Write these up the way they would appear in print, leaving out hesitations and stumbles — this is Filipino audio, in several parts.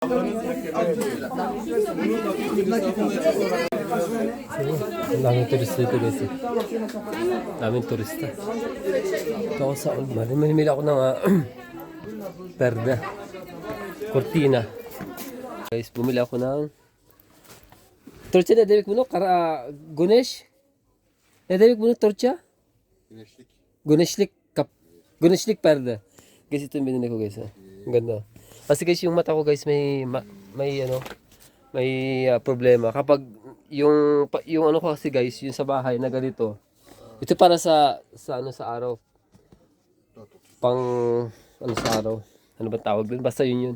Ang daming turista dito guys. Daming turista. Ito ako sa Ulmar. Mahimili ako ng perda. Cortina. Guys, bumili ako ng torcha na Derek Muno. Gunesh. Derek Muno torcha. Guneshlik kap. Guneshlik perda. Guys, ito yung binili ko guys. Ang ganda. Kasi guys, yung mata ko guys may problema kapag yung ano ko kasi guys, yung sa bahay na ganito. Ito para sa araw. Pang ano sa araw. Ano ba tawag doon? Basta yun.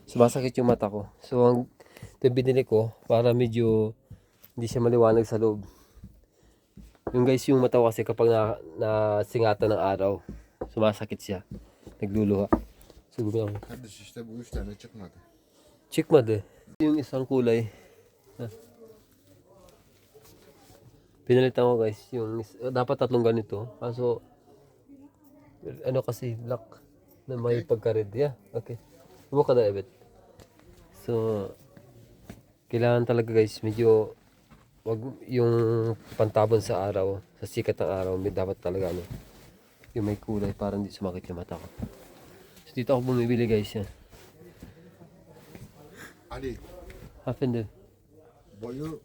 Sumasakit yung mata ko. So ito yung binili ko para medyo hindi siya maliwanag sa loob. Yung guys, yung mata ko kasi kapag nasingatan ng araw, sumasakit siya. Nagluluha. So bumili ako. Kardeş işte bu 3 tane çıkmadı. Çıkmadı. Yung isang kulay. Pinalitan ko guys. Dapat tatlong ganito. Kaso, ano kasi, black na may pagka-red. Yeah, okay. Subukan na, Ebet. So, kailangan talaga guys, medyo, wag yung pantabon sa araw, sa sikat ng araw, may dapat talaga yung may kulay para hindi sumakit yung mata ko. So, dito ako bumibili guys yan. Ali Efendim. boyu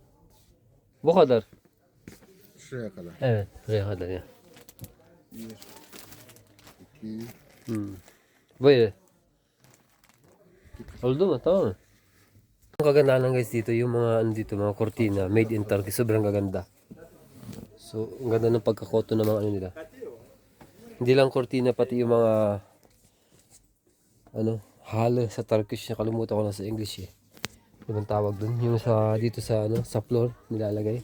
Bu kadar. şuraya kadar. Evet, buraya kadar ya. 1, 2, Böyle. Oldu mu? Tamam mı? Ang kagandahan guys dito, yung mga cortina, made in Turkey, sobrang gaganda. So, ang ganda ng pagkakoto ng mga nila. Hindi lang cortina, pati yung mga halo sa Turkish, nakalimutan ko na sa English eh. Ano bang tawag dun? Yung dito sa floor nilalagay.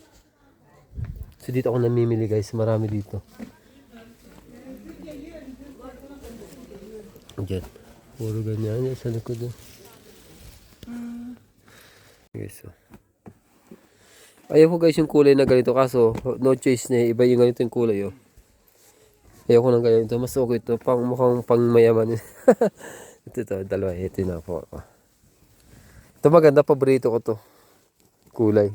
So dito ako namimili guys, marami dito. Diyan. Puro ganyan yan sa likod doon. Guys, so. Ayaw ko guys yung kulay na ganito, kaso no choice na iba yung ganito yung kulay oh. Ayaw ko ng ganito, mas okay ito, mukhang pang mayaman. Ito, dalawa, ito na po. Ito maganda, paborito ko to kulay.